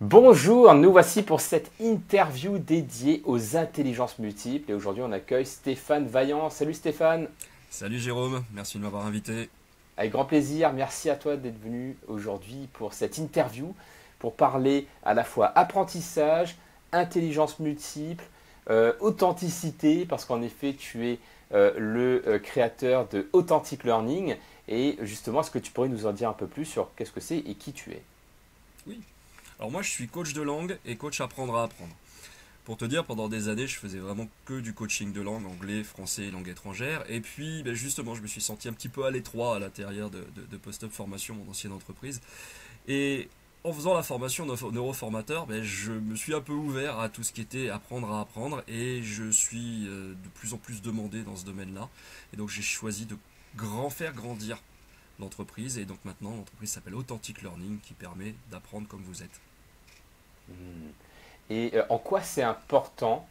Bonjour, nous voici pour cette interview dédiée aux intelligences multiples et aujourd'hui on accueille Stéphane Vaillant. Salut Stéphane, Salut Jérôme, merci de m'avoir invité. avec grand plaisir, merci à toi d'être venu aujourd'hui pour cette interview pour parler à la fois apprentissage, intelligence multiple, authenticité parce qu'en effet tu es le créateur de Authentic Learning et justement est-ce que tu pourrais nous en dire un peu plus sur qu'est-ce que c'est et qui tu es? Oui, alors moi je suis coach de langue et coach apprendre à apprendre. Pour te dire, pendant des années, je faisais vraiment que du coaching de langue, anglais, français et langue étrangère. Et puis, justement, je me suis senti un petit peu à l'étroit à l'intérieur de Post-Up Formation, mon ancienne entreprise. Et en faisant la formation neuroformateur, je me suis un peu ouvert à tout ce qui était apprendre à apprendre. Et je suis de plus en plus demandé dans ce domaine-là. Et donc, j'ai choisi de faire grandir l'entreprise. Et donc maintenant, l'entreprise s'appelle Authentic Learning, qui permet d'apprendre comme vous êtes. Et en quoi c'est important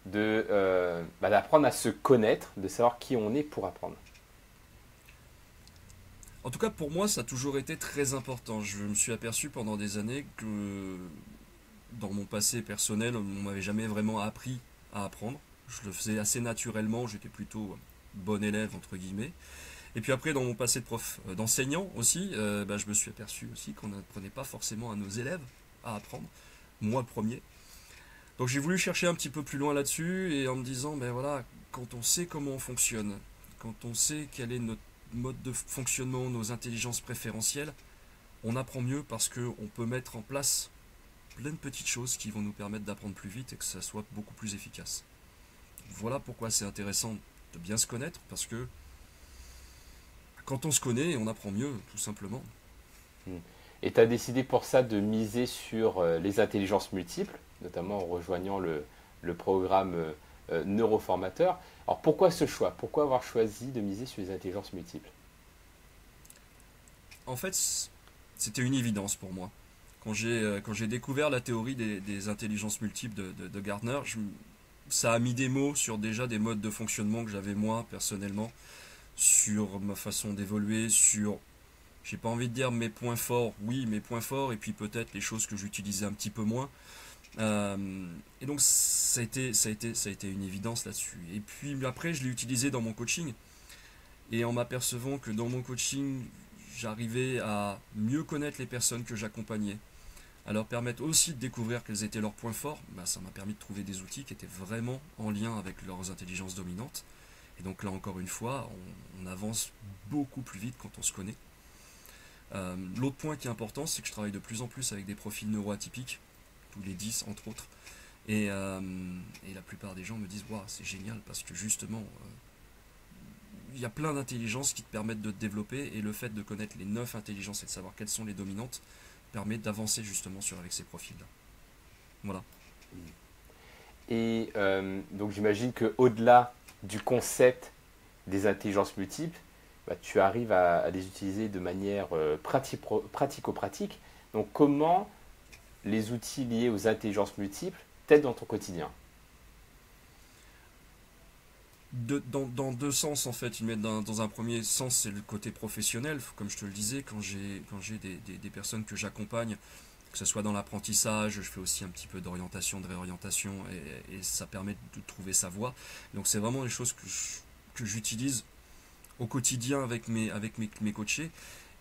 d'apprendre à se connaître, de savoir qui on est pour apprendre. En tout cas, pour moi, ça a toujours été très important. Je me suis aperçu pendant des années que dans mon passé personnel, on m'avait jamais vraiment appris à apprendre. Je le faisais assez naturellement, j'étais plutôt bon élève, entre guillemets. Et puis après, dans mon passé de prof, d'enseignant aussi, je me suis aperçu aussi qu'on n'apprenait pas forcément à nos élèves à apprendre, moi le premier. Donc j'ai voulu chercher un petit peu plus loin là-dessus et en me disant, ben voilà, quand on sait comment on fonctionne, quand on sait quel est notre mode de fonctionnement, nos intelligences préférentielles, on apprend mieux parce qu'on peut mettre en place plein de petites choses qui vont nous permettre d'apprendre plus vite et que ça soit beaucoup plus efficace. Voilà pourquoi c'est intéressant de bien se connaître parce que quand on se connaît, on apprend mieux, tout simplement. Hmm. Et tu as décidé pour ça de miser sur les intelligences multiples, notamment en rejoignant le programme neuroformateur. Alors pourquoi ce choix? Pourquoi avoir choisi de miser sur les intelligences multiples? En fait, c'était une évidence pour moi. Quand j'ai découvert la théorie des intelligences multiples de Gardner, ça a mis des mots sur déjà des modes de fonctionnement que j'avais moi personnellement, sur ma façon d'évoluer, sur, j'ai pas envie de dire mes points forts, oui, mes points forts, et puis peut-être les choses que j'utilisais un petit peu moins. Et donc ça a été une évidence là-dessus. Et puis après, je l'ai utilisé dans mon coaching, et en m'apercevant que dans mon coaching, j'arrivais à mieux connaître les personnes que j'accompagnais, à leur permettre aussi de découvrir quels étaient leurs points forts, ça m'a permis de trouver des outils qui étaient vraiment en lien avec leurs intelligences dominantes. Et donc là encore une fois, on avance beaucoup plus vite quand on se connaît. L'autre point qui est important, c'est que je travaille de plus en plus avec des profils neuroatypiques, tous les 10 entre autres. Et la plupart des gens me disent waouh, c'est génial parce que justement, il y a plein d'intelligences qui te permettent de te développer et le fait de connaître les 9 intelligences et de savoir quelles sont les dominantes permet d'avancer justement avec ces profils-là. Voilà. Et donc j'imagine qu'au-delà du concept des intelligences multiples, tu arrives à les utiliser de manière pratico-pratique. Donc comment les outils liés aux intelligences multiples t'aident dans ton quotidien? Dans deux sens en fait. Dans un premier sens, c'est le côté professionnel, comme je te le disais, quand j'ai des personnes que j'accompagne, que ce soit dans l'apprentissage, je fais aussi un petit peu d'orientation, de réorientation, et ça permet de trouver sa voie. Donc c'est vraiment des choses que j'utilise au quotidien avec mes coachés,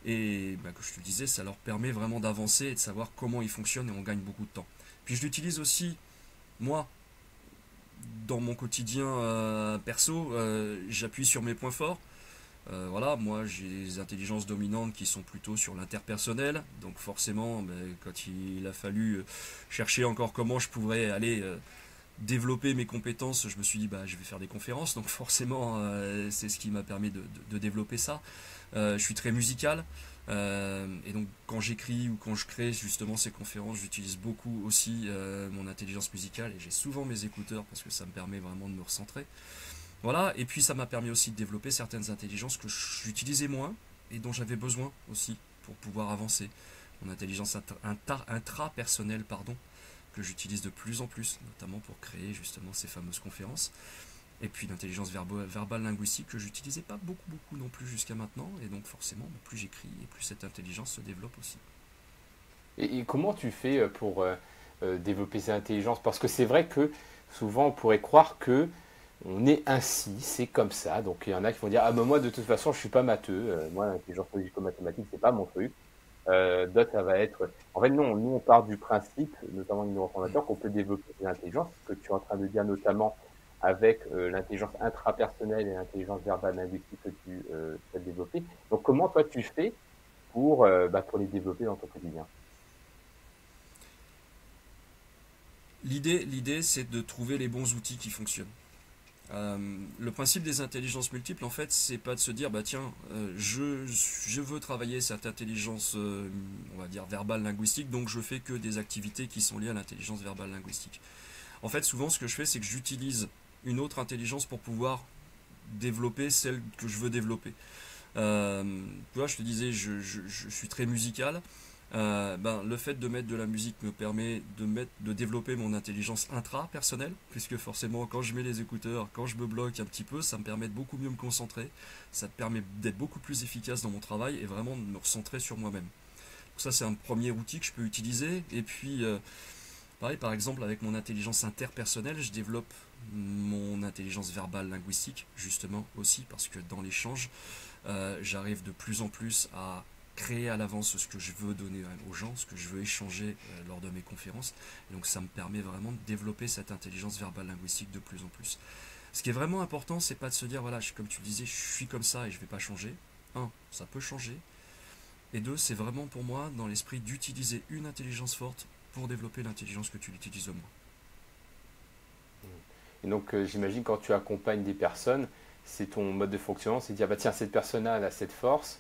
et comme je te le disais, ça leur permet vraiment d'avancer et de savoir comment ils fonctionnent, et on gagne beaucoup de temps. Puis je l'utilise aussi, moi, dans mon quotidien perso, j'appuie sur mes points forts. Voilà, moi j'ai des intelligences dominantes qui sont plutôt sur l'interpersonnel, donc forcément, quand il a fallu chercher encore comment je pourrais aller développer mes compétences, je me suis dit je vais faire des conférences, donc forcément c'est ce qui m'a permis de développer ça. Je suis très musical, et donc quand j'écris ou quand je crée justement ces conférences, j'utilise beaucoup aussi mon intelligence musicale, et j'ai souvent mes écouteurs parce que ça me permet vraiment de me recentrer. Voilà, et puis ça m'a permis aussi de développer certaines intelligences que j'utilisais moins et dont j'avais besoin aussi pour pouvoir avancer. Mon intelligence intra-personnelle, pardon, que j'utilise de plus en plus, notamment pour créer justement ces fameuses conférences. Et puis l'intelligence verbale linguistique que j'utilisais pas beaucoup non plus jusqu'à maintenant. Et donc forcément, plus j'écris et plus cette intelligence se développe aussi. Et comment tu fais pour développer ces intelligences? Parce que c'est vrai que souvent on pourrait croire que on est ainsi, c'est comme ça. Donc il y en a qui vont dire ah ben moi de toute façon je suis pas matheux, moi l'intelligence logico-mathématique c'est pas mon truc. D'autres ça va être. En fait non, nous on part du principe, notamment les neuroformateurs, qu'on peut développer ces intelligences, ce que tu es en train de dire notamment avec l'intelligence intrapersonnelle et l'intelligence verbale linguistique que tu as développée. Donc comment toi tu fais pour les développer dans ton quotidien? L'idée, c'est de trouver les bons outils qui fonctionnent. Le principe des intelligences multiples, en fait, c'est pas de se dire, bah tiens, je veux travailler cette intelligence, on va dire, verbale linguistique, donc je fais que des activités qui sont liées à l'intelligence verbale linguistique. En fait, souvent, ce que je fais, c'est que j'utilise une autre intelligence pour pouvoir développer celle que je veux développer. Tu vois, je te disais, je suis très musical. Le fait de mettre de la musique me permet de développer mon intelligence intra-personnelle, puisque forcément quand je mets les écouteurs, quand je me bloque un petit peu, ça me permet de beaucoup mieux me concentrer, ça me permet d'être beaucoup plus efficace dans mon travail et vraiment de me recentrer sur moi-même. Donc ça c'est un premier outil que je peux utiliser, et puis pareil par exemple avec mon intelligence interpersonnelle, je développe mon intelligence verbale linguistique justement aussi, parce que dans l'échange, j'arrive de plus en plus à créer à l'avance ce que je veux donner aux gens, ce que je veux échanger lors de mes conférences. Et donc ça me permet vraiment de développer cette intelligence verbale linguistique de plus en plus. Ce qui est vraiment important, c'est pas de se dire, voilà, comme tu le disais, je suis comme ça et je vais pas changer. Un, ça peut changer. Et deux, c'est vraiment pour moi dans l'esprit d'utiliser une intelligence forte pour développer l'intelligence que tu utilises au moins. Et donc j'imagine quand tu accompagnes des personnes, c'est ton mode de fonctionnement, c'est de dire bah tiens cette personne-là elle a cette force,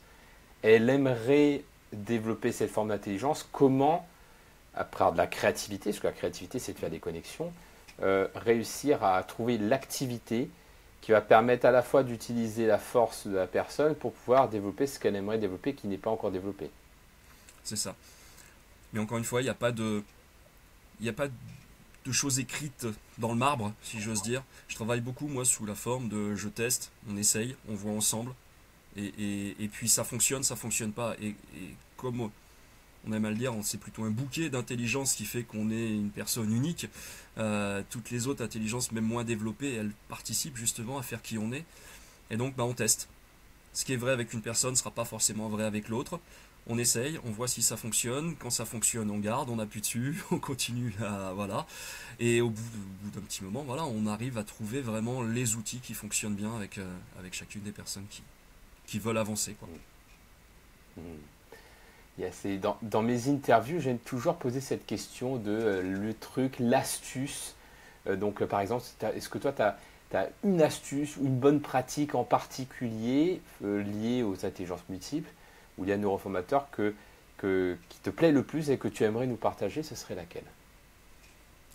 elle aimerait développer cette forme d'intelligence. Comment, après avoir de la créativité, parce que la créativité c'est de faire des connexions, réussir à trouver l'activité qui va permettre à la fois d'utiliser la force de la personne pour pouvoir développer ce qu'elle aimerait développer qui n'est pas encore développé. C'est ça. Mais encore une fois, il n'y a pas de choses écrites dans le marbre, si j'ose dire. Je travaille beaucoup, moi, sous la forme de je teste, on essaye, on voit ensemble. Et puis ça fonctionne pas. Et comme on aime à le dire, c'est plutôt un bouquet d'intelligence qui fait qu'on est une personne unique. Toutes les autres intelligences, même moins développées, elles participent justement à faire qui on est. Et donc, on teste. Ce qui est vrai avec une personne ne sera pas forcément vrai avec l'autre. On essaye, on voit si ça fonctionne. Quand ça fonctionne, on garde, on appuie dessus, on continue à voilà. Et au bout d'un petit moment, voilà, on arrive à trouver vraiment les outils qui fonctionnent bien avec chacune des personnes qui veulent avancer, quoi. Mmh. Yes, et dans mes interviews, j'aime toujours poser cette question de le truc, l'astuce. Par exemple, est-ce que toi, tu as une astuce ou une bonne pratique en particulier liée aux intelligences multiples ou liée à neuroformateur qui te plaît le plus et que tu aimerais nous partager, ce serait laquelle?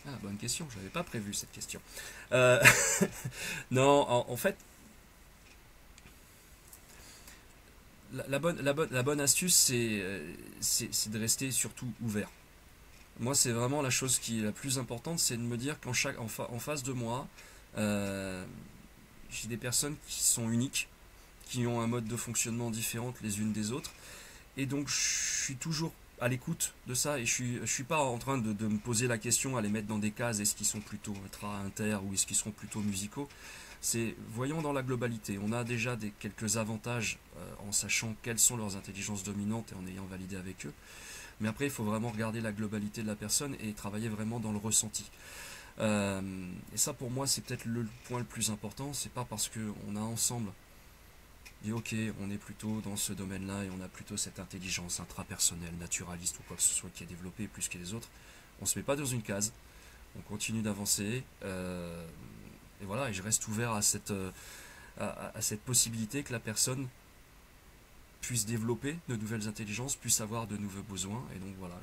Ah, bonne question, je n'avais pas prévu cette question. Euh, non, en fait, la bonne astuce, c'est de rester surtout ouvert. Moi, c'est vraiment la chose qui est la plus importante, c'est de me dire en face de moi, euh, j'ai des personnes qui sont uniques, qui ont un mode de fonctionnement différent les unes des autres, et donc je suis toujours à l'écoute de ça, et je suis pas en train de me poser la question à les mettre dans des cases, est-ce qu'ils sont plutôt inter ou est-ce qu'ils seront plutôt musicaux. C'est voyons dans la globalité. On a déjà quelques avantages en sachant quelles sont leurs intelligences dominantes et en ayant validé avec eux. Mais après, il faut vraiment regarder la globalité de la personne et travailler vraiment dans le ressenti. Et ça, pour moi, c'est peut-être le point le plus important. C'est pas parce qu'on a ensemble dit ok, on est plutôt dans ce domaine-là et on a plutôt cette intelligence intrapersonnelle, naturaliste ou quoi que ce soit qui est développée plus que les autres. On se met pas dans une case. On continue d'avancer. Et voilà, et je reste ouvert à cette possibilité que la personne puisse développer de nouvelles intelligences, puisse avoir de nouveaux besoins. Et donc voilà,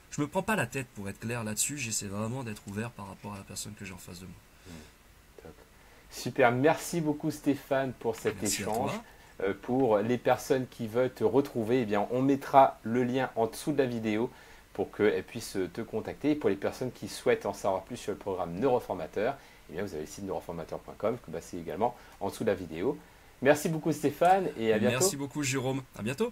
je me prends pas la tête pour être clair là-dessus. J'essaie vraiment d'être ouvert par rapport à la personne que j'ai en face de moi. Top. Super, merci beaucoup Stéphane pour cet Merci à échange. toi. Pour les personnes qui veulent te retrouver, eh bien, on mettra le lien en dessous de la vidéo pour qu'elles puissent te contacter. Et pour les personnes qui souhaitent en savoir plus sur le programme Neuroformateur, eh bien, vous avez le site neuroformateur.com, c'est également en dessous de la vidéo. Merci beaucoup Stéphane et à bientôt. Merci beaucoup Jérôme. À bientôt.